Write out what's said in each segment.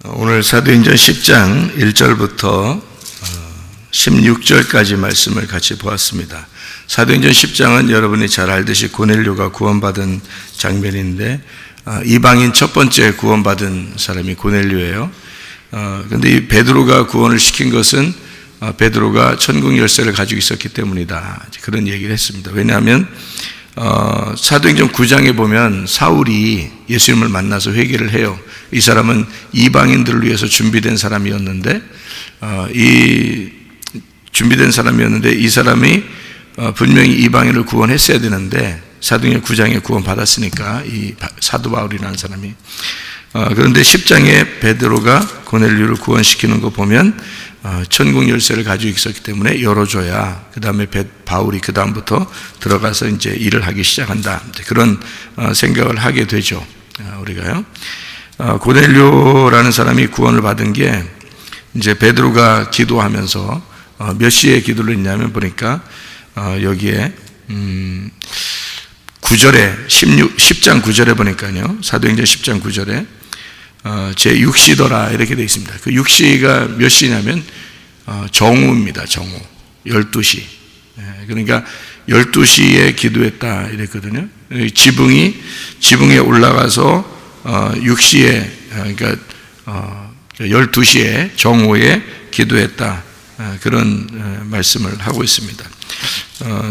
오늘 사도행전 10장 1절부터 16절까지 말씀을 같이 보았습니다. 사도행전 10장은 여러분이 잘 알듯이 고넬료가 구원받은 장면인데 이방인 첫 번째 구원받은 사람이 고넬료예요. 그런데 이 베드로가 구원을 시킨 것은 베드로가 천국 열쇠를 가지고 있었기 때문이다. 그런 얘기를 했습니다. 왜냐하면 사도행전 9장에 보면 사울이 예수님을 만나서 회개를 해요. 이 사람은 이방인들을 위해서 준비된 사람이었는데 이 사람이 분명히 이방인을 구원했어야 되는데 사도행전 9장에 구원받았으니까 이 사도 바울이라는 사람이 그런데 10장에 베드로가 고넬료를 구원시키는 거 보면 천국 열쇠를 가지고 있었기 때문에 열어줘야 그 다음에 바울이 그 다음부터 들어가서 이제 일을 하기 시작한다. 그런 생각을 하게 되죠. 우리가요. 고넬료라는 사람이 구원을 받은 게 이제 베드로가 기도하면서 몇 시에 기도를 했냐면 보니까 여기에 9절에 10장 9절에 보니까요. 사도행전 10장 9절에 제 6시더라 이렇게 되어 있습니다. 그 6시가 몇 시냐면 정오입니다. 정오 12시. 그러니까 12시에 기도했다 이랬거든요. 지붕에 올라가서 6시에 그러니까 12시에 정오에 기도했다. 그런 말씀을 하고 있습니다.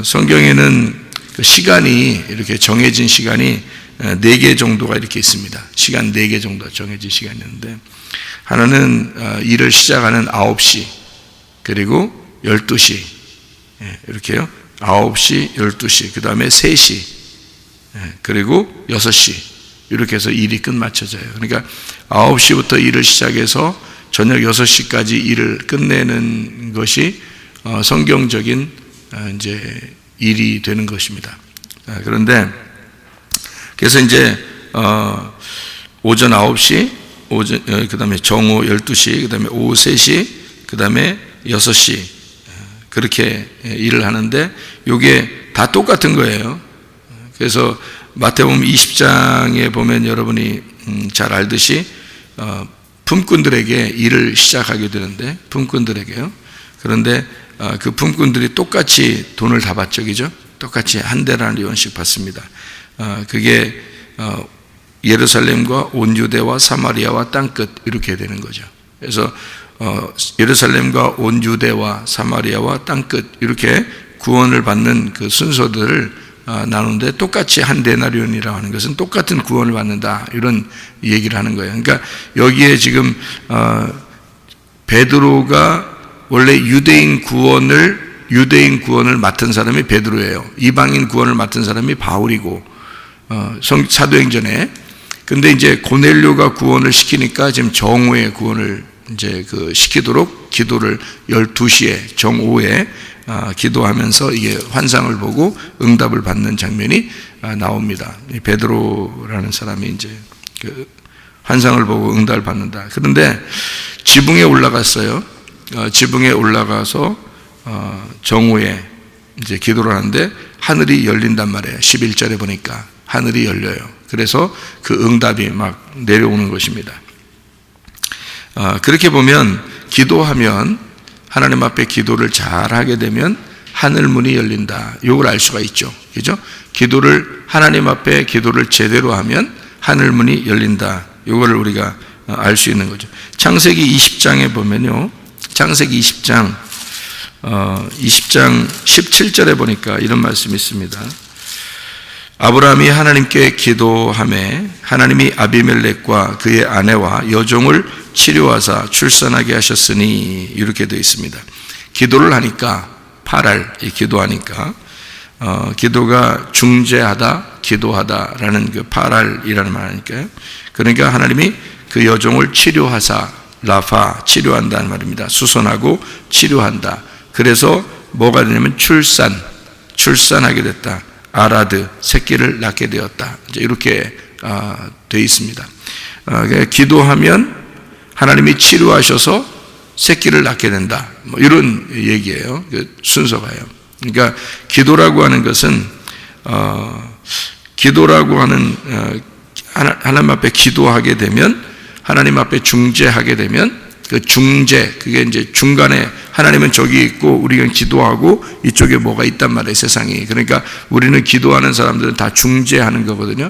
성경에는 그 시간이 이렇게 정해진 시간이 4개 정도가 이렇게 있습니다. 시간 4개 정도 정해진 시간이 있는데 하나는 일을 시작하는 9시 그리고 12시 이렇게요. 9시, 12시 그 다음에 3시 그리고 6시 이렇게 해서 일이 끝마쳐져요. 그러니까 9시부터 일을 시작해서 저녁 6시까지 일을 끝내는 것이 성경적인 이제 일이 되는 것입니다. 그런데 그래서 이제 오전 9시, 그 다음에 정오 12시, 그 다음에 오후 3시, 그 다음에 6시 그렇게 일을 하는데 이게 다 똑같은 거예요. 그래서 마태복음 20장에 보면 여러분이 잘 알듯이 품꾼들에게 일을 시작하게 되는데 품꾼들에게요. 그런데 그 품꾼들이 똑같이 돈을 다 받죠, 그죠? 똑같이 한 데나리온씩 받습니다. 그게 예루살렘과 온 유대와 사마리아와 땅끝 이렇게 되는 거죠. 그래서 예루살렘과 온 유대와 사마리아와 땅끝 이렇게 구원을 받는 그 순서들을 나누는데 똑같이 한 데나리온이라고 하는 것은 똑같은 구원을 받는다 이런 얘기를 하는 거예요. 그러니까 여기에 지금 베드로가 원래 유대인 구원을 맡은 사람이 베드로예요. 이방인 구원을 맡은 사람이 바울이고 사도행전에. 근데 이제 고넬료가 구원을 시키니까 지금 정오에 구원을 이제 시키도록 기도를 12시에 정오에 기도하면서 이게 환상을 보고 응답을 받는 장면이 나옵니다. 이 베드로라는 사람이 이제 환상을 보고 응답을 받는다. 그런데 지붕에 올라갔어요. 지붕에 올라가서 정오에 이제 기도를 하는데 하늘이 열린단 말이에요. 11절에 보니까 하늘이 열려요. 그래서 그 응답이 막 내려오는 것입니다. 그렇게 보면 기도하면 하나님 앞에 기도를 잘 하게 되면 하늘 문이 열린다. 이걸 알 수가 있죠. 그죠? 하나님 앞에 기도를 제대로 하면 하늘 문이 열린다. 이거를 우리가 알 수 있는 거죠. 창세기 20장에 보면요. 창세기 20장 17절에 보니까 이런 말씀이 있습니다. 아브라함이 하나님께 기도하매 하나님이 아비멜렉과 그의 아내와 여종을 치료하사 출산하게 하셨으니 이렇게 되어 있습니다. 기도를 하니까 기도하니까 기도가 중재하다 기도하다라는 그 파랄이라는 말이니까요. 그러니까 하나님이 그 여종을 치료하사 라파 치료한다는 말입니다. 수선하고 치료한다. 그래서 뭐가 되냐면 출산하게 됐다. 아라드 새끼를 낳게 되었다. 이제 이렇게 되어 있습니다. 기도하면 하나님이 치료하셔서 새끼를 낳게 된다. 뭐 이런 얘기예요. 순서가요. 그러니까 기도라고 하는 것은 하나님 앞에 기도하게 되면 하나님 앞에 중재하게 되면 그 중재, 그게 이제 중간에 하나님은 저기 있고 우리가 기도하고 이쪽에 뭐가 있단 말이에요, 세상이. 그러니까 우리는 기도하는 사람들은 다 중재하는 거거든요.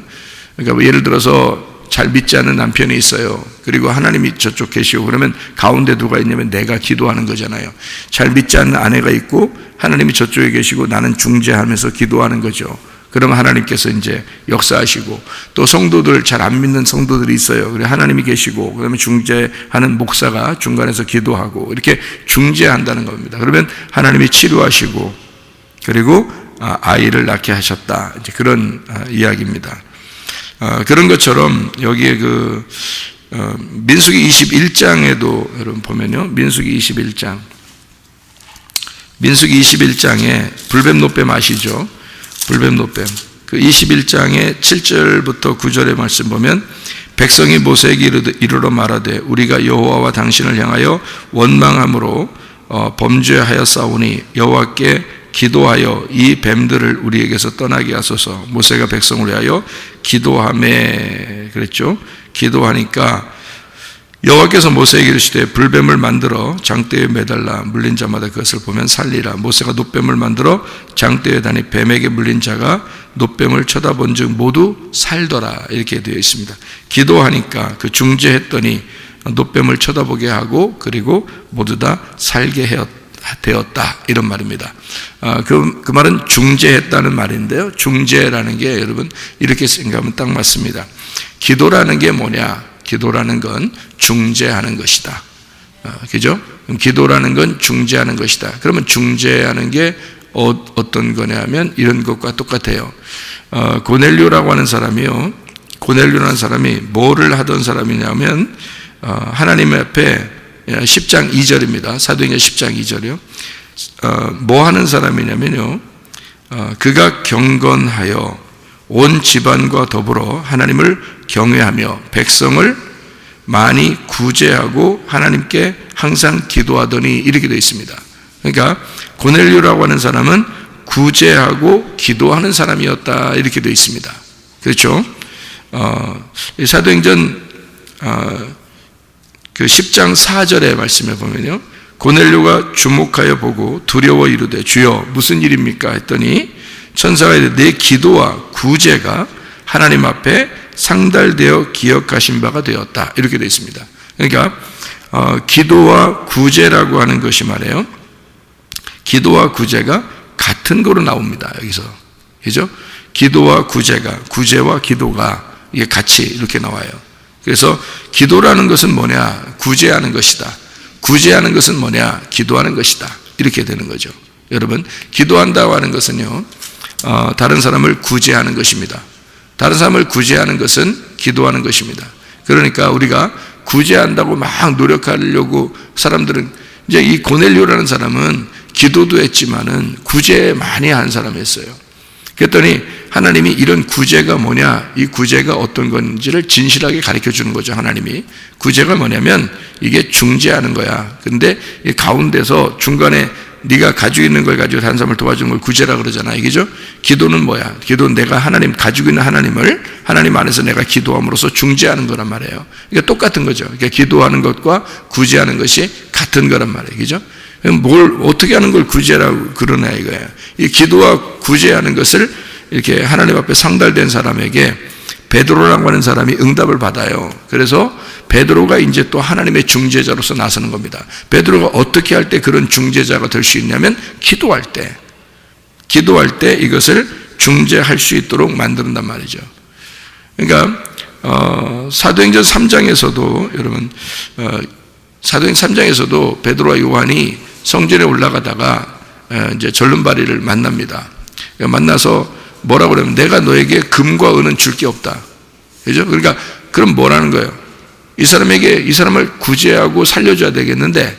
그러니까 뭐 예를 들어서 잘 믿지 않는 남편이 있어요. 그리고 하나님이 저쪽 계시고 그러면 가운데 누가 있냐면 내가 기도하는 거잖아요. 잘 믿지 않는 아내가 있고 하나님이 저쪽에 계시고 나는 중재하면서 기도하는 거죠. 그러면 하나님께서 이제 역사하시고, 또 성도들, 잘 안 믿는 성도들이 있어요. 그래 하나님이 계시고 그러면 중재하는 목사가 중간에서 기도하고 이렇게 중재한다는 겁니다. 그러면 하나님이 치료하시고 그리고 아이를 낳게 하셨다, 이제 그런 이야기입니다. 그런 것처럼 여기에 민수기 21장에도 여러분 보면요, 민수기 21장에 불뱀 노뱀 아시죠? 불뱀 노뱀. 그 21장의 7절부터 9절의 말씀 보면, 백성이 모세에게 이르러 말하되 우리가 여호와와 당신을 향하여 원망함으로 범죄하였사오니 여호와께 기도하여 이 뱀들을 우리에게서 떠나게 하소서. 모세가 백성을 위하여 기도하매 그랬죠. 기도하니까 여호와께서 모세에게 이르시되 불뱀을 만들어 장대에 매달라 물린 자마다 그것을 보면 살리라. 모세가 놋뱀을 만들어 장대에 다니 뱀에게 물린 자가 놋뱀을 쳐다본 즉 모두 살더라, 이렇게 되어 있습니다. 기도하니까 그 중재했더니 놋뱀을 쳐다보게 하고 그리고 모두 다 살게 되었다, 이런 말입니다. 그 말은 중재했다는 말인데요, 중재라는 게 여러분 이렇게 생각하면 딱 맞습니다. 기도라는 게 뭐냐? 기도라는 건 중재하는 것이다. 그죠? 기도라는 건 중재하는 것이다. 그러면 중재하는 게 어떤 거냐 하면 이런 것과 똑같아요. 고넬료라고 하는 사람이요, 고넬료라는 사람이 뭐를 하던 사람이냐면 하나님 앞에 10장 2절입니다. 사도행전 10장 2절이요. 뭐 하는 사람이냐면요, 그가 경건하여 온 집안과 더불어 하나님을 경외하며 백성을 많이 구제하고 하나님께 항상 기도하더니, 이렇게 되어 있습니다. 그러니까 고넬료라고 하는 사람은 구제하고 기도하는 사람이었다, 이렇게 되어 있습니다. 그렇죠? 사도행전 그 10장 4절의 말씀에 보면요, 고넬료가 주목하여 보고 두려워 이르되 주여 무슨 일입니까 했더니 천사가 이르되 내 기도와 구제가 하나님 앞에 상달되어 기억하신 바가 되었다, 이렇게 되어 있습니다. 그러니까 기도와 구제라고 하는 것이 말이에요, 기도와 구제가 같은 거로 나옵니다, 여기서. 그죠? 기도와 구제와 기도가 이게 같이 이렇게 나와요. 그래서 기도라는 것은 뭐냐? 구제하는 것이다. 구제하는 것은 뭐냐? 기도하는 것이다, 이렇게 되는 거죠. 여러분, 기도한다고 하는 것은요, 다른 사람을 구제하는 것입니다. 다른 사람을 구제하는 것은 기도하는 것입니다. 그러니까 우리가 구제한다고 막 노력하려고 사람들은, 이제 이 고넬료라는 사람은 기도도 했지만은 구제 많이 한 사람이었어요. 그랬더니 하나님이 이런 구제가 뭐냐, 이 구제가 어떤 건지를 진실하게 가르쳐 주는 거죠. 하나님이 구제가 뭐냐면 이게 중재하는 거야. 근데 이 가운데서 중간에 네가 가지고 있는 걸 가지고 다른 사람을 도와주는 걸 구제라 그러잖아, 이게죠. 기도는 뭐야? 기도는 내가 하나님, 가지고 있는 하나님을 하나님 안에서 내가 기도함으로써 중재하는 거란 말이에요. 그러니까 똑같은 거죠. 그러니까 기도하는 것과 구제하는 것이 같은 거란 말이에요, 그죠? 뭘 어떻게 하는 걸 구제라고 그러냐 이거예요. 이 기도와 구제하는 것을 이렇게 하나님 앞에 상달된 사람에게 베드로라고 하는 사람이 응답을 받아요. 그래서 베드로가 이제 또 하나님의 중재자로서 나서는 겁니다. 베드로가 어떻게 할 때 그런 중재자가 될 수 있냐면 기도할 때 이것을 중재할 수 있도록 만든단 말이죠. 그러니까 사도행전 3장에서도 여러분, 사도행전 3장에서도 베드로와 요한이 성전에 올라가다가 이제 절름발이를 만납니다. 만나서 뭐라고 그러면 내가 너에게 금과 은은 줄 게 없다, 그죠? 그러니까 그럼 뭐라는 거예요? 이 사람을 구제하고 살려줘야 되겠는데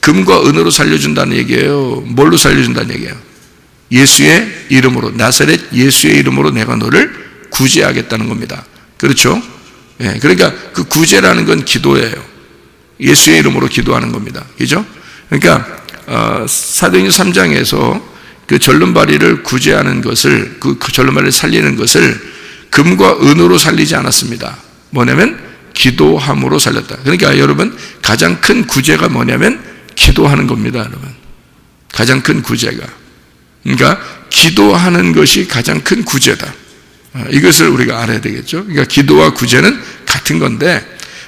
금과 은으로 살려준다는 얘기예요. 뭘로 살려준다는 얘기예요? 예수의 이름으로, 나사렛 예수의 이름으로 내가 너를 구제하겠다는 겁니다. 그렇죠? 예, 그러니까 그 구제라는 건 기도예요. 예수의 이름으로 기도하는 겁니다. 그죠? 그러니까 사도행전 3장에서 그 절름발이를 구제하는 것을, 그 절름발이를 살리는 것을 금과 은으로 살리지 않았습니다. 뭐냐면 기도함으로 살렸다. 그러니까 여러분, 가장 큰 구제가 뭐냐면 기도하는 겁니다, 여러분. 가장 큰 구제가. 그러니까 기도하는 것이 가장 큰 구제다. 이것을 우리가 알아야 되겠죠. 그러니까 기도와 구제는 같은 건데,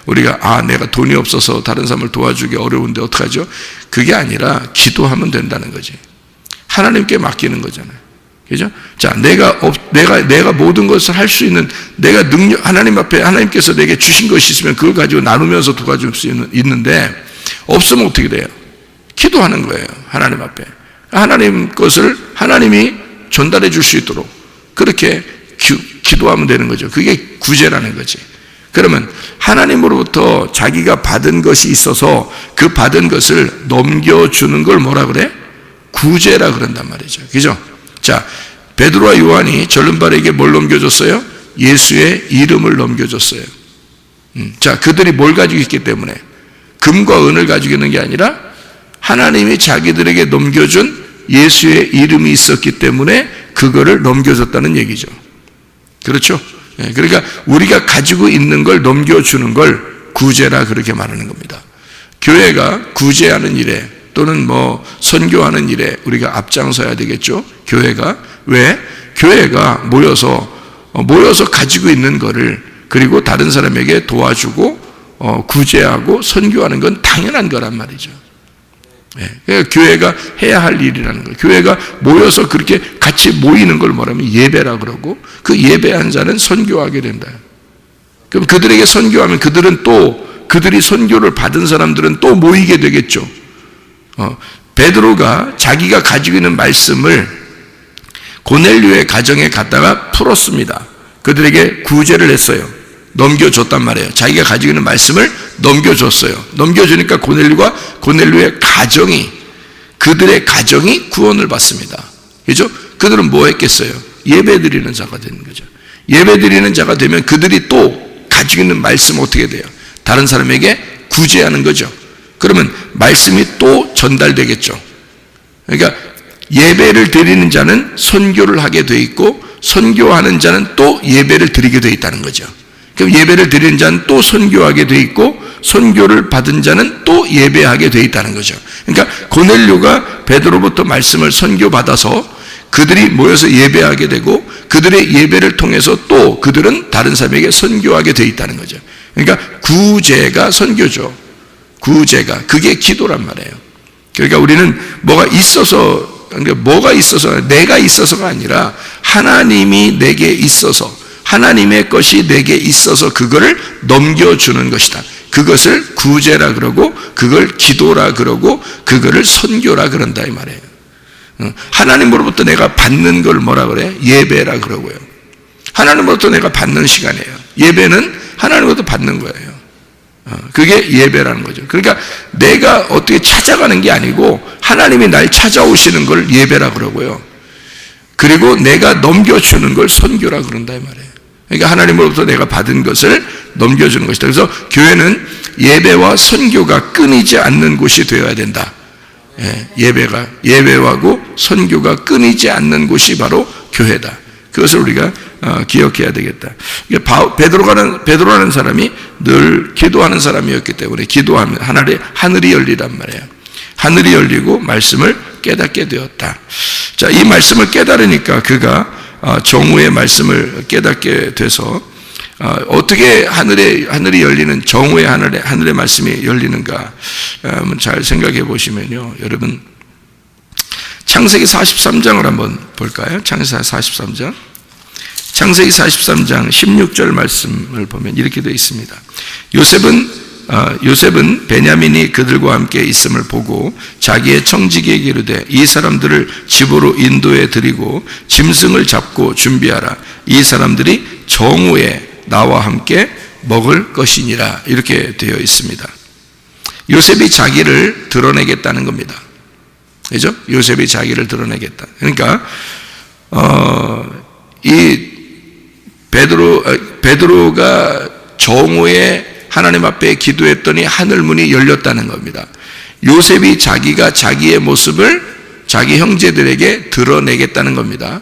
우리가 내가 돈이 없어서 다른 사람을 도와주기 어려운데 어떡하죠? 그게 아니라 기도하면 된다는 거지. 하나님께 맡기는 거잖아요. 그죠? 자, 내가 모든 것을 할 수 있는, 내가 하나님 앞에 하나님께서 내게 주신 것이 있으면 그걸 가지고 나누면서 도와줄 수 있는데, 없으면 어떻게 돼요? 기도하는 거예요, 하나님 앞에. 하나님 것을 하나님이 전달해 줄 수 있도록 그렇게 기도하면 되는 거죠. 그게 구제라는 거지. 그러면 하나님으로부터 자기가 받은 것이 있어서 그 받은 것을 넘겨주는 걸 뭐라 그래? 구제라 그런단 말이죠. 그죠? 자, 베드로와 요한이 절름발에게 뭘 넘겨줬어요? 예수의 이름을 넘겨줬어요. 자, 그들이 뭘 가지고 있기 때문에? 금과 은을 가지고 있는 게 아니라 하나님이 자기들에게 넘겨준 예수의 이름이 있었기 때문에 그거를 넘겨줬다는 얘기죠. 그렇죠? 그러니까 우리가 가지고 있는 걸 넘겨주는 걸 구제라 그렇게 말하는 겁니다. 교회가 구제하는 일에 또는 선교하는 일에 우리가 앞장서야 되겠죠. 교회가. 왜? 교회가 모여서 가지고 있는 거를 그리고 다른 사람에게 도와주고 구제하고 선교하는 건 당연한 거란 말이죠. 그러니까 교회가 해야 할 일이라는 거예요. 교회가 모여서 그렇게 같이 모이는 걸 뭐라면 예배라 그러고, 그 예배한 자는 선교하게 된다. 그럼 그들에게 선교하면 그들이 선교를 받은 사람들은 또 모이게 되겠죠. 베드로가 자기가 가지고 있는 말씀을 고넬료의 가정에 갖다가 풀었습니다. 그들에게 구제를 했어요. 넘겨줬단 말이에요. 자기가 가지고 있는 말씀을 넘겨줬어요. 넘겨주니까 고넬료의 가정이, 그들의 가정이 구원을 받습니다. 그죠? 그들은 뭐 했겠어요? 예배 드리는 자가 되는 거죠. 예배 드리는 자가 되면 그들이 또 가지고 있는 말씀 어떻게 돼요? 다른 사람에게 구제하는 거죠. 그러면 말씀이 또 전달되겠죠. 그러니까 예배를 드리는 자는 선교를 하게 돼 있고, 선교하는 자는 또 예배를 드리게 돼 있다는 거죠. 그럼 예배를 드리는 자는 또 선교하게 돼 있고, 선교를 받은 자는 또 예배하게 돼 있다는 거죠. 그러니까 고넬료가 베드로부터 말씀을 선교받아서 그들이 모여서 예배하게 되고, 그들의 예배를 통해서 또 그들은 다른 사람에게 선교하게 돼 있다는 거죠. 그러니까 구제가 선교죠. 구제가. 그게 기도란 말이에요. 그러니까 우리는 뭐가 있어서, 내가 있어서가 아니라 하나님이 내게 있어서, 하나님의 것이 내게 있어서 그거를 넘겨주는 것이다. 그것을 구제라 그러고, 그걸 기도라 그러고, 그거를 선교라 그런다 이 말이에요. 하나님으로부터 내가 받는 걸 뭐라 그래? 예배라 그러고요. 하나님으로부터 내가 받는 시간이에요. 예배는 하나님으로부터 받는 거예요. 그게 예배라는 거죠. 그러니까 내가 어떻게 찾아가는 게 아니고 하나님이 날 찾아오시는 걸 예배라 그러고요. 그리고 내가 넘겨주는 걸 선교라 그런다 이 말이에요. 그러니까 하나님으로부터 내가 받은 것을 넘겨주는 것이다. 그래서 교회는 예배와 선교가 끊이지 않는 곳이 되어야 된다. 예배하고 선교가 끊이지 않는 곳이 바로 교회다. 그것을 우리가 기억해야 되겠다. 베드로라는 사람이 늘 기도하는 사람이었기 때문에 기도하면 하늘이 열리란 말이에요. 하늘이 열리고 말씀을 깨닫게 되었다. 자, 이 말씀을 깨달으니까 그가 정오의 말씀을 깨닫게 돼서 어떻게 하늘이 열리는, 정오의 하늘의 말씀이 열리는가 한번 잘 생각해 보시면요, 여러분 창세기 43장을 한번 볼까요? 창세기 43장 16절 말씀을 보면 이렇게 되어 있습니다. 요셉은 베냐민이 그들과 함께 있음을 보고 자기의 청지기에게 이르되 이 사람들을 집으로 인도해 드리고 짐승을 잡고 준비하라. 이 사람들이 정오에 나와 함께 먹을 것이니라. 이렇게 되어 있습니다. 요셉이 자기를 드러내겠다는 겁니다. 그죠? 요셉이 자기를 드러내겠다. 그러니까 이 베드로가 정오에 하나님 앞에 기도했더니 하늘 문이 열렸다는 겁니다. 요셉이 자기가 자기의 모습을 자기 형제들에게 드러내겠다는 겁니다.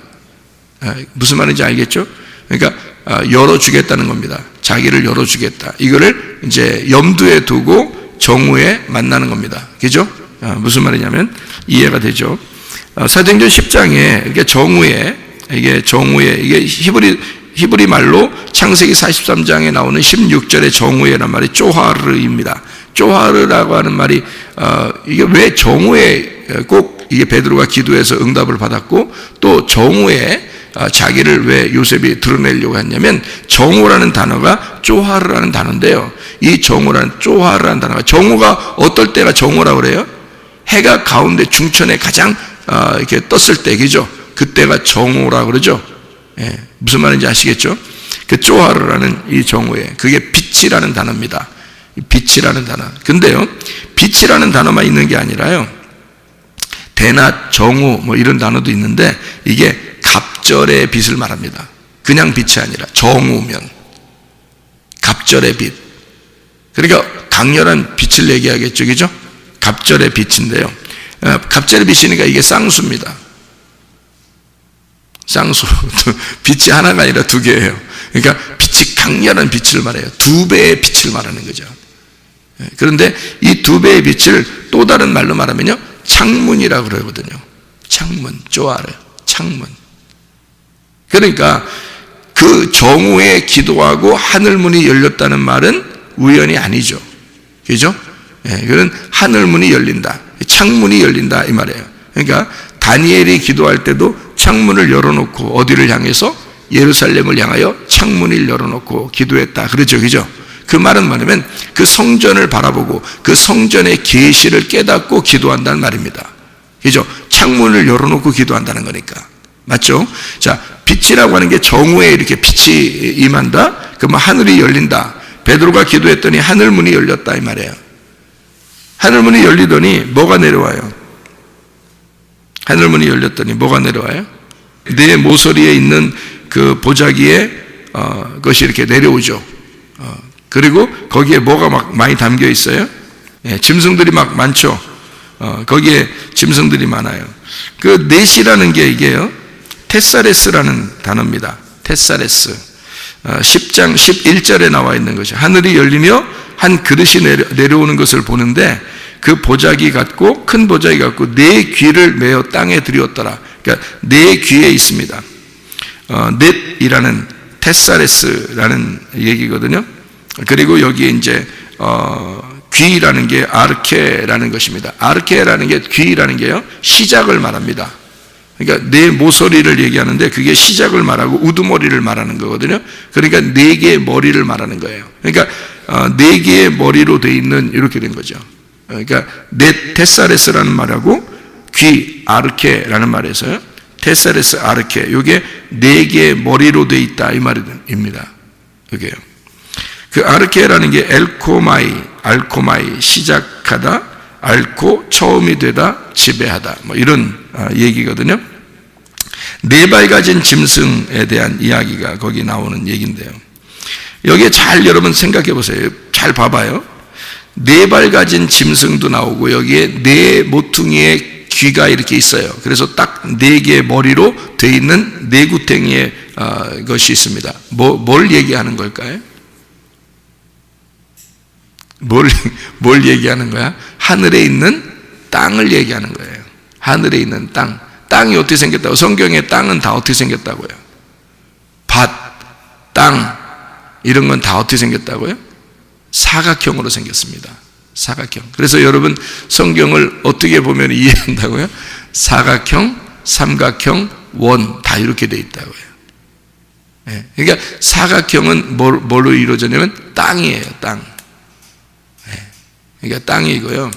무슨 말인지 알겠죠? 그러니까 열어주겠다는 겁니다. 자기를 열어주겠다. 이거를 이제 염두에 두고 정오에 만나는 겁니다. 그죠? 무슨 말이냐면 이해가 되죠? 사도행전 10장에 이게 정오에 이게 히브리 말로 창세기 43장에 나오는 16절의 정오에란 말이 쪼하르입니다. 쪼하르라고 하는 말이 이게 왜 정오에 꼭 이게 베드로가 기도해서 응답을 받았고 또 정오에 자기를 왜 요셉이 드러내려고 했냐면 정오라는 단어가 쪼하르라는 단어인데요. 이 정오라는 쪼하르라는 단어가 정오가 어떨 때가 정오라고 그래요? 해가 가운데 중천에 가장 이렇게 떴을 때, 그죠? 그때가 정오라고 그러죠? 예, 무슨 말인지 아시겠죠? 그 쪼하르라는 이 정오에, 그게 빛이라는 단어입니다. 빛이라는 단어. 근데요, 빛이라는 단어만 있는 게 아니라요, 대낮, 정오, 뭐 이런 단어도 있는데, 이게 갑절의 빛을 말합니다. 그냥 빛이 아니라, 정오면. 갑절의 빛. 그러니까 강렬한 빛을 얘기하겠죠, 그죠? 갑절의 빛인데요. 갑절의 빛이니까 이게 쌍수입니다. 쌍수. 빛이 하나가 아니라 두 개예요. 그러니까 빛이 강렬한 빛을 말해요. 두 배의 빛을 말하는 거죠. 그런데 이 두 배의 빛을 또 다른 말로 말하면요, 창문이라고 그러거든요. 창문, 쪼아르, 창문. 그러니까 그 정오에 기도하고 하늘문이 열렸다는 말은 우연이 아니죠. 그죠? 그건 하늘문이 열린다, 창문이 열린다 이 말이에요. 그러니까 다니엘이 기도할 때도 창문을 열어놓고 어디를 향해서? 예루살렘을 향하여 창문을 열어놓고 기도했다 그러죠, 그죠? 그 말은 뭐냐면 그 성전을 바라보고 그 성전의 계시를 깨닫고 기도한다는 말입니다. 그죠? 창문을 열어놓고 기도한다는 거니까. 맞죠? 자, 빛이라고 하는 게 정오에 이렇게 빛이 임한다? 그러면 하늘이 열린다. 베드로가 기도했더니 하늘문이 열렸다 이 말이에요. 하늘문이 열리더니 뭐가 내려와요? 하늘문이 열렸더니 뭐가 내려와요? 내 모서리에 있는 그 보자기에 그것이 이렇게 내려오죠. 그리고 거기에 뭐가 막 많이 담겨 있어요? 짐승들이 막 많죠. 거기에 짐승들이 많아요. 그 넷이라는 게 이게요, 테사레스라는 단어입니다. 테사레스. 10장 11절에 나와 있는 것이, 하늘이 열리며 한 그릇이 내려오는 것을 보는데 그 보자기 같고 큰 보자기 같고 네 귀를 메어 땅에 들이었더라. 그러니까 네 귀에 있습니다. 넷이라는 테사레스라는 얘기거든요. 그리고 여기에 이제 귀라는 게 아르케라는 것입니다. 아르케라는 게, 귀라는 게요, 시작을 말합니다. 그러니까 내 모서리를 얘기하는데 그게 시작을 말하고 우두머리를 말하는 거거든요. 그러니까 네 개의 머리를 말하는 거예요. 그러니까 네 개의 머리로 돼 있는, 이렇게 된 거죠. 그러니까 넷 테사레스라는 말하고 귀 아르케라는 말에서요, 테사레스 아르케, 이게 네 개의 머리로 돼 있다 이 말입니다. 이게요. 그 아르케라는 게 알코마이 시작하다, 앓고 처음이 되다, 지배하다, 뭐 이런 얘기거든요. 네 발 가진 짐승에 대한 이야기가 거기 나오는 얘기인데요. 여기에 잘 여러분 생각해 보세요. 잘 봐봐요. 네 발 가진 짐승도 나오고 여기에 네 모퉁이의 귀가 이렇게 있어요. 그래서 딱 네 개의 머리로 되어 있는 네 구탱이의 것이 있습니다. 뭘 얘기하는 걸까요? 뭘 얘기하는 거야? 하늘에 있는 땅을 얘기하는 거예요. 하늘에 있는 땅. 땅이 어떻게 생겼다고? 성경의 땅은 다 어떻게 생겼다고요? 밭, 땅, 이런 건 다 어떻게 생겼다고요? 사각형으로 생겼습니다. 사각형. 그래서 여러분 성경을 어떻게 보면 이해한다고요? 사각형, 삼각형, 원, 다 이렇게 돼 있다고요. 그러니까 사각형은 뭘로 이루어졌냐면 땅이에요. 땅. 그러니까 땅이고요.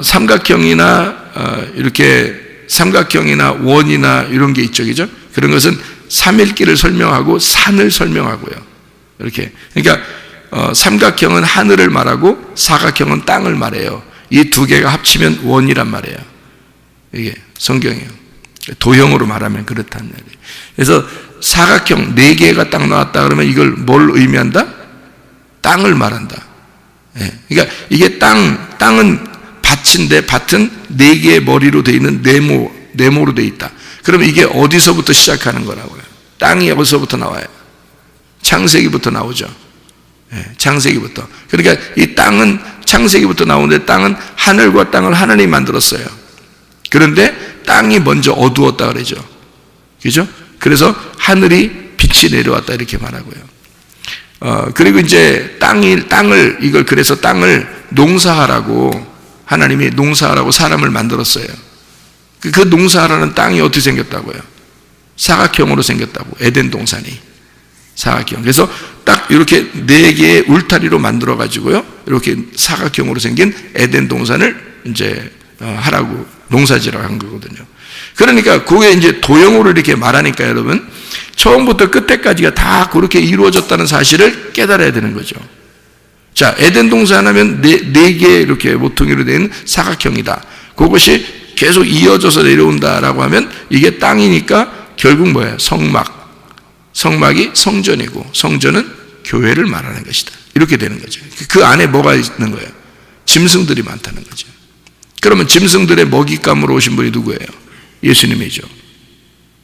삼각형이나 이렇게 삼각형이나 원이나 이런 게 있죠, 그죠? 그런 것은 삼일기를 설명하고 산을 설명하고요. 이렇게. 그러니까 삼각형은 하늘을 말하고 사각형은 땅을 말해요. 이 두 개가 합치면 원이란 말이에요. 이게 성경이에요. 도형으로 말하면 그렇다는 말이에요. 그래서 사각형 네 개가 딱 나왔다 그러면 이걸 뭘 의미한다? 땅을 말한다. 그러니까 이게 땅은 밭인데 밭은 네 개의 머리로 되어 있는 네모로 되어 있다. 그러면 이게 어디서부터 시작하는 거라고요? 땅이 어디서부터 나와요? 창세기부터 나오죠. 창세기부터. 그러니까 이 땅은 창세기부터 나오는데 땅은 하늘과 땅을 하나님이 만들었어요. 그런데 땅이 먼저 어두웠다 그러죠. 그죠? 그래서 하늘이 빛이 내려왔다 이렇게 말하고요. 그리고 이제 그래서 땅을 농사하라고 하나님이 농사하라고 사람을 만들었어요. 그 농사하라는 땅이 어떻게 생겼다고요? 사각형으로 생겼다고. 에덴 동산이 사각형. 그래서 딱 이렇게 4개의 울타리로 만들어 가지고요, 이렇게 사각형으로 생긴 에덴 동산을 이제 하라고 농사지라고 한 거거든요. 그러니까 그게 이제 도형으로 이렇게 말하니까 여러분, 처음부터 끝에까지가 다 그렇게 이루어졌다는 사실을 깨달아야 되는 거죠. 자, 에덴 동산 하면 네 개 이렇게 모퉁이로 된 사각형이다. 그것이 계속 이어져서 내려온다라고 하면 이게 땅이니까 결국 뭐예요? 성막이 성전이고 성전은 교회를 말하는 것이다. 이렇게 되는 거죠. 그 안에 뭐가 있는 거예요? 짐승들이 많다는 거죠. 그러면 짐승들의 먹잇감으로 오신 분이 누구예요? 예수님이죠.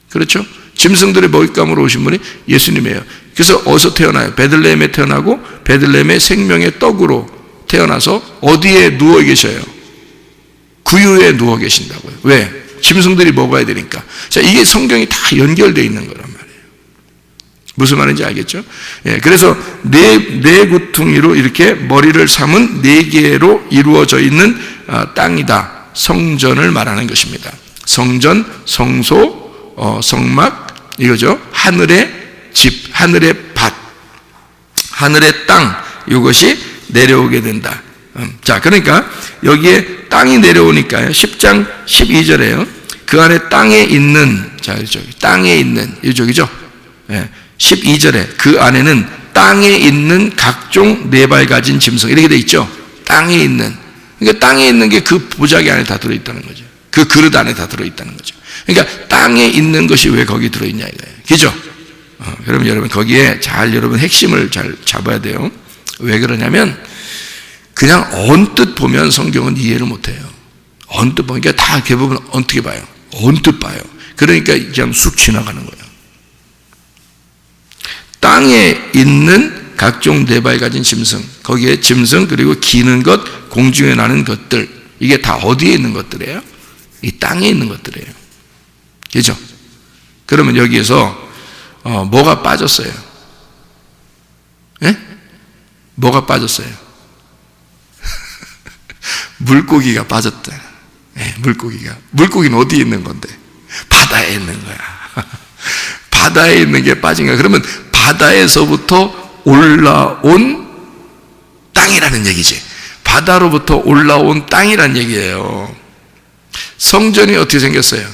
그렇죠? 짐승들의 먹잇감으로 오신 분이 예수님이에요. 그래서 어디서 태어나요? 베들레헴에 태어나고 베들레헴의 생명의 떡으로 태어나서 어디에 누워 계셔요? 구유에 누워 계신다고요. 왜? 짐승들이 먹어야 되니까. 자, 이게 성경이 다 연결되어 있는 거란 말이에요. 무슨 말인지 알겠죠? 그래서 네 구퉁이로 이렇게 머리를 삼은 4개로 이루어져 있는 땅이다. 성전을 말하는 것입니다. 성전, 성소, 성막, 이거죠. 하늘의 집, 하늘의 밭, 하늘의 땅, 이것이 내려오게 된다. 자, 그러니까 여기에 땅이 내려오니까요, 10장 12절에요. 그 안에 땅에 있는, 자, 땅에 있는, 이쪽이죠. 12절에 그 안에는 땅에 있는 각종 4발 가진 짐승, 이렇게 돼 있죠. 땅에 있는. 그러니까 땅에 있는 게 그 보자기 안에 다 들어있다는 거죠. 그 그릇 안에 다 들어있다는 거죠. 그러니까 땅에 있는 것이 왜 거기 들어있냐 이거예요. 그죠? 그러면 여러분 거기에 여러분 핵심을 잘 잡아야 돼요. 왜 그러냐면 그냥 언뜻 보면 성경은 이해를 못해요. 언뜻 보니까 다 대부분 어떻게 봐요? 언뜻 봐요. 그러니까 그냥 쑥 지나가는 거예요. 땅에 있는 각종 4발 가진 짐승, 거기에 짐승 그리고 기는 것, 공중에 나는 것들, 이게 다 어디에 있는 것들이에요? 이 땅에 있는 것들이에요. 그죠? 그러면 여기에서 뭐가 빠졌어요? 예? 뭐가 빠졌어요? 물고기가 빠졌다. 예, 물고기는 어디에 있는 건데? 바다에 있는 거야. 바다에 있는 게 빠진 거야. 그러면 바다에서부터 올라온 땅이라는 얘기지. 바다로부터 올라온 땅이라는 얘기예요. 성전이 어떻게 생겼어요?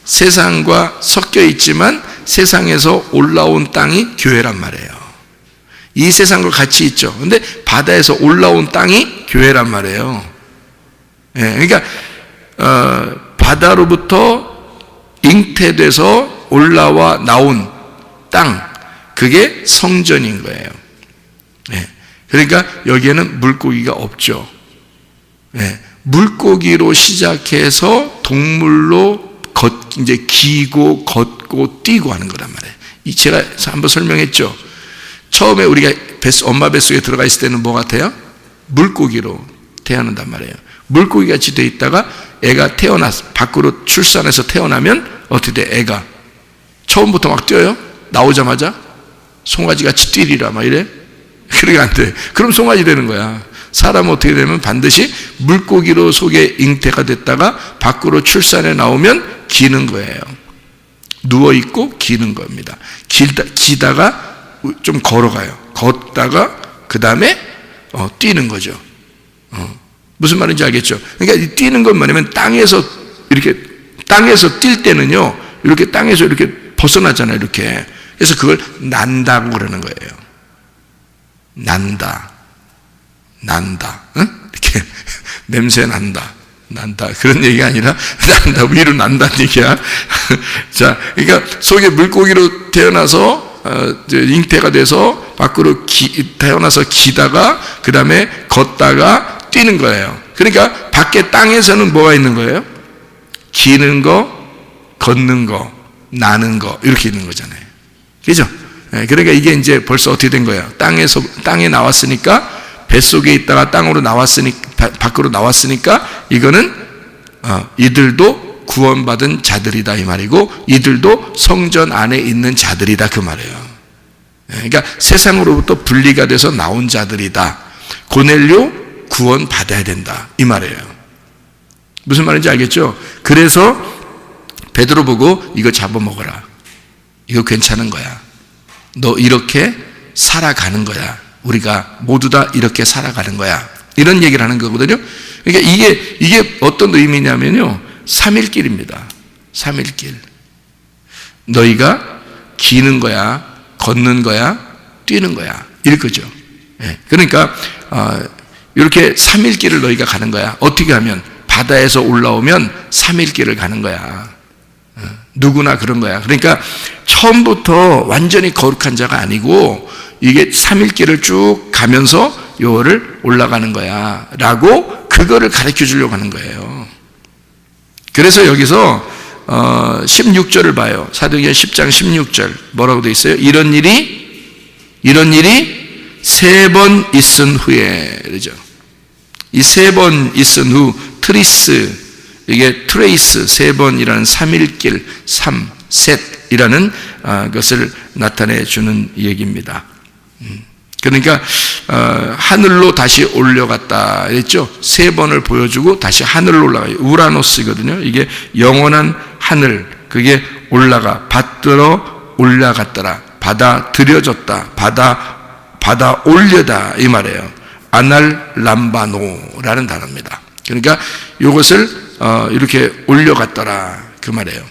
세상과 섞여 있지만 세상에서 올라온 땅이 교회란 말이에요. 이 세상과 같이 있죠. 근데 바다에서 올라온 땅이 교회란 말이에요. 그러니까 바다로부터 잉태돼서 올라와 나온 땅, 그게 성전인 거예요. 그러니까 여기에는 물고기가 없죠. 물고기로 시작해서 동물로 이제 기고 걷고 뛰고 하는 거란 말이에요. 제가 한번 설명했죠. 처음에 우리가 엄마 뱃속에 들어가 있을 때는 뭐 같아요? 물고기로 태어난단 말이에요. 물고기 같이 돼 있다가 애가 밖으로 출산해서 태어나면 어떻게 돼? 애가 처음부터 막 뛰어요? 나오자마자 송아지 같이 뛰리라 막 이래? 그러게 안 돼. 그럼 송아지 되는 거야. 사람은 어떻게 되면 반드시 물고기로 속에 잉태가 됐다가 밖으로 출산해 나오면 기는 거예요. 누워있고 기는 겁니다. 기다가 좀 걸어가요. 걷다가 그 다음에 뛰는 거죠. 무슨 말인지 알겠죠? 그러니까 이 뛰는 건 뭐냐면 땅에서 뛸 때는요, 이렇게 땅에서 이렇게 벗어나잖아요, 이렇게. 그래서 그걸 난다고 그러는 거예요. 난다. 응? 이렇게 냄새 난다. 그런 얘기가 아니라 난다, 위로 난다는 얘기야. 자, 그러니까 속에 물고기로 태어나서 잉태가 돼서 밖으로 태어나서 기다가 그 다음에 걷다가 뛰는 거예요. 그러니까 밖에 땅에서는 뭐가 있는 거예요? 기는 거, 걷는 거, 나는 거, 이렇게 있는 거잖아요. 그죠? 그러니까 이게 이제 벌써 어떻게 된 거예요? 땅에 나왔으니까, 뱃속에 있다가 땅으로 나왔으니까, 밖으로 나왔으니까, 이거는, 이들도 구원받은 자들이다, 이 말이고, 이들도 성전 안에 있는 자들이다, 그 말이에요. 그러니까 세상으로부터 분리가 돼서 나온 자들이다. 고넬료 구원 받아야 된다, 이 말이에요. 무슨 말인지 알겠죠? 그래서 베드로 보고 이거 잡아먹어라. 이거 괜찮은 거야. 너 이렇게 살아가는 거야. 우리가 모두 다 이렇게 살아가는 거야. 이런 얘기를 하는 거거든요. 그러니까 이게 어떤 의미냐면요, 3일길입니다. 3일길. 너희가 기는 거야, 걷는 거야, 뛰는 거야, 이거죠. 그러니까 이렇게 3일길을 너희가 가는 거야. 어떻게 하면? 바다에서 올라오면 3일길을 가는 거야. 누구나 그런 거야. 그러니까 처음부터 완전히 거룩한 자가 아니고 이게 3일길을 쭉 가면서 요거를 올라가는 거야 라고 그거를 가르쳐 주려고 하는 거예요. 그래서 여기서 16절을 봐요. 사도행전 10장 16절 뭐라고 되어 있어요? 이런 일이 3번 있은 후에, 그러죠. 이 3번 있은 후, 트리스, 이게 트레이스, 3번이라는 3일길, 셋이라는 것을 나타내 주는 얘기입니다. 그러니까 하늘로 다시 올려갔다 했죠. 3번을 보여주고 다시 하늘로 올라가요. 우라노스거든요. 이게 영원한 하늘, 그게 올라가, 받들어 올라갔더라, 받아들여졌다, 받아 올려다, 이 말이에요. 아날람바노라는 단어입니다. 그러니까 이것을 이렇게 올려갔더라, 그 말이에요.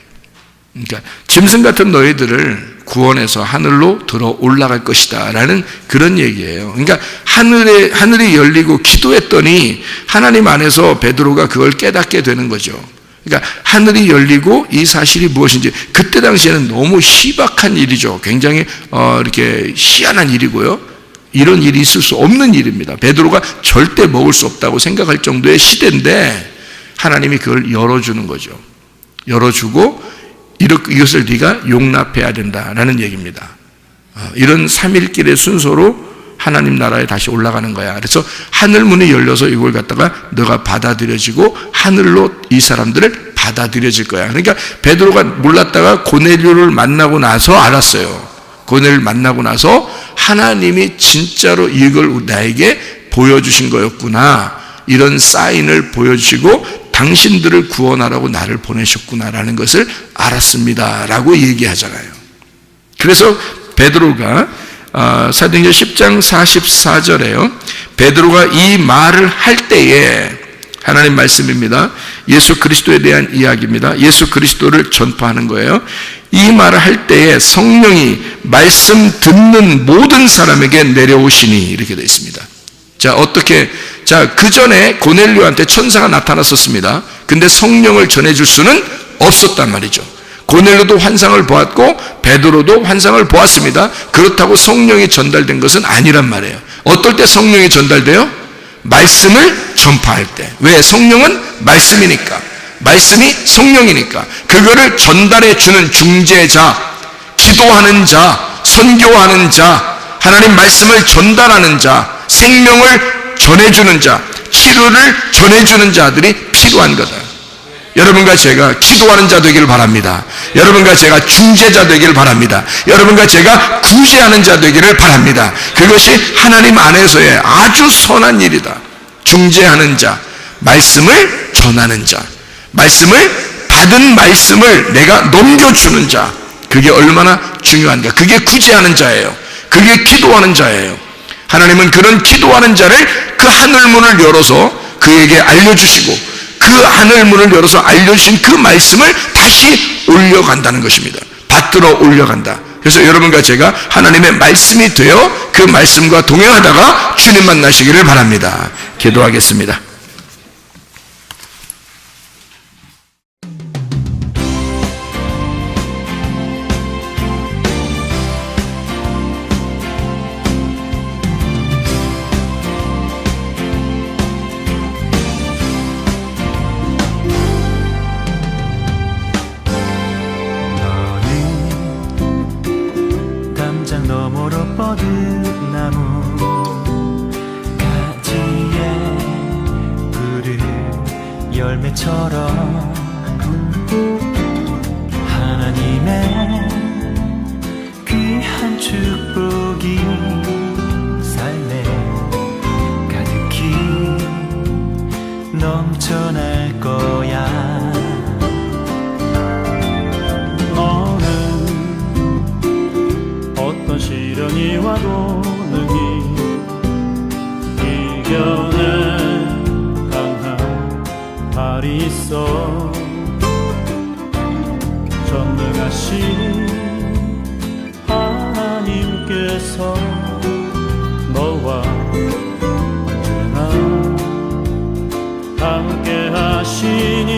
그러니까 짐승 같은 너희들을 구원해서 하늘로 들어 올라갈 것이다 라는 그런 얘기예요. 그러니까 하늘이 열리고 기도했더니 하나님 안에서 베드로가 그걸 깨닫게 되는 거죠. 그러니까 하늘이 열리고 이 사실이 무엇인지, 그때 당시에는 너무 희박한 일이죠. 굉장히 이렇게 희한한 일이고요. 이런 일이 있을 수 없는 일입니다. 베드로가 절대 먹을 수 없다고 생각할 정도의 시대인데 하나님이 그걸 열어주는 거죠. 열어주고 이것을 네가 용납해야 된다라는 얘기입니다. 이런 3일길의 순서로 하나님 나라에 다시 올라가는 거야. 그래서 하늘문이 열려서 이걸 갖다가 너가 받아들여지고 하늘로 이 사람들을 받아들여질 거야. 그러니까 베드로가 몰랐다가 고넬료를 만나고 나서 알았어요. 고넬료를 만나고 나서 하나님이 진짜로 이걸 나에게 보여주신 거였구나, 이런 사인을 보여주시고 당신들을 구원하라고 나를 보내셨구나라는 것을 알았습니다 라고 얘기하잖아요. 그래서 베드로가 사도행전 10장 44절에요. 베드로가 이 말을 할 때에, 하나님 말씀입니다. 예수 그리스도에 대한 이야기입니다. 예수 그리스도를 전파하는 거예요. 이 말을 할 때에 성령이 말씀 듣는 모든 사람에게 내려오시니, 이렇게 되어 있습니다. 그 전에 고넬료한테 천사가 나타났었습니다. 근데 성령을 전해줄 수는 없었단 말이죠. 고넬료도 환상을 보았고 베드로도 환상을 보았습니다. 그렇다고 성령이 전달된 것은 아니란 말이에요. 어떨 때 성령이 전달돼요? 말씀을 전파할 때. 왜? 성령은 말씀이니까. 말씀이 성령이니까. 그거를 전달해 주는 중재자, 기도하는 자, 선교하는 자, 하나님 말씀을 전달하는 자, 생명을 전해주는 자, 치료를 전해주는 자들이 필요한 거다. 여러분과 제가 기도하는 자 되기를 바랍니다. 여러분과 제가 중재자 되기를 바랍니다. 여러분과 제가 구제하는 자 되기를 바랍니다. 그것이 하나님 안에서의 아주 선한 일이다. 중재하는 자, 말씀을 전하는 자, 말씀을 받은 말씀을 내가 넘겨주는 자, 그게 얼마나 중요한가. 그게 구제하는 자예요. 그게 기도하는 자예요. 하나님은 그런 기도하는 자를 그 하늘문을 열어서 그에게 알려주시고, 그 하늘문을 열어서 알려주신 그 말씀을 다시 올려간다는 것입니다. 받들어 올려간다. 그래서 여러분과 제가 하나님의 말씀이 되어 그 말씀과 동행하다가 주님 만나시기를 바랍니다. 기도하겠습니다. 열매처럼 하나님의 귀한 축복이 삶에 가득히 넘쳐날 거야. 너는 어떤 시련이 와도 능히 이겨낼 강한 발이 있어. 전능하신 하나님께서 너와 언제나 함께 하시니.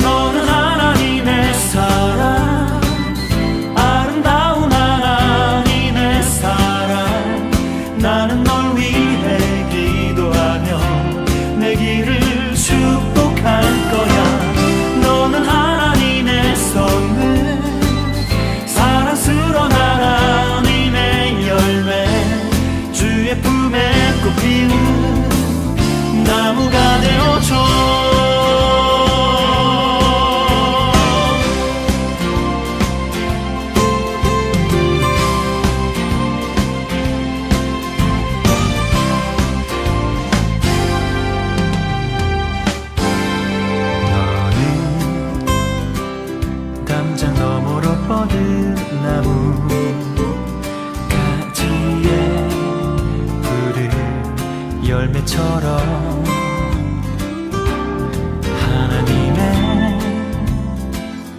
너는 하나님의 사랑, 아름다운 하나님의 사랑. 나는 널 위해 기도하며 내 길을 축복할 거야. 너는 하나님의 선물, 사랑스러운 하나님의 열매, 주의 품에 꽃 피우는 나무가 되어줘. 담장 너머로 뻗은 나무 가지에 푸른 열매처럼 하나님의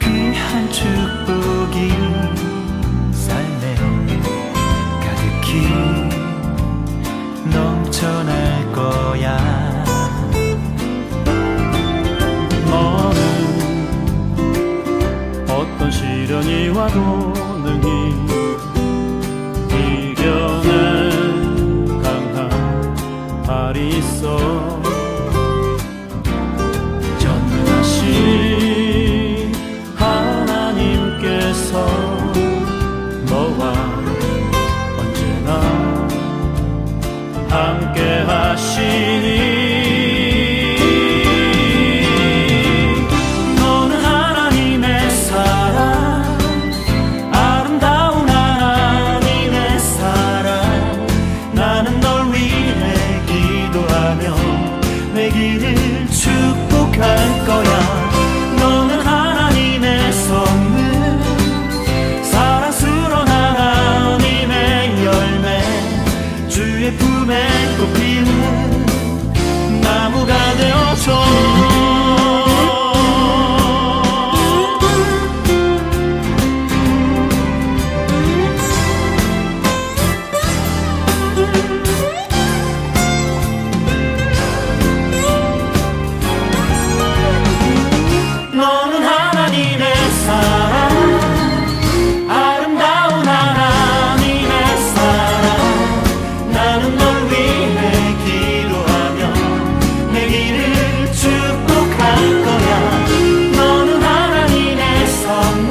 귀한 축복이 삶에 가득히 넘쳐날 거야. 어떤 시련이 와도 능히 이겨낼 강한 발이 있어. 전능하신 하나님께서 너와 언제나 함께 하시니. 내 길을 축복할 거야. 너는 하나님의 선물, 사랑스러운 하나님의 열매, 주의 품에 꽃 피우는 나무가 되어줘. 너는 하나님의 사랑, 아름다운 하나님의 사랑. 나는 널 위해 기도하며 내 길을 축복할 거야. 너는 하나님의 선물,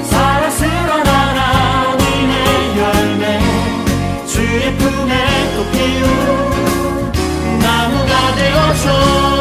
사랑스러운 하나님의 열매, 주의 품에 꽃 피운 나무가 되어줘.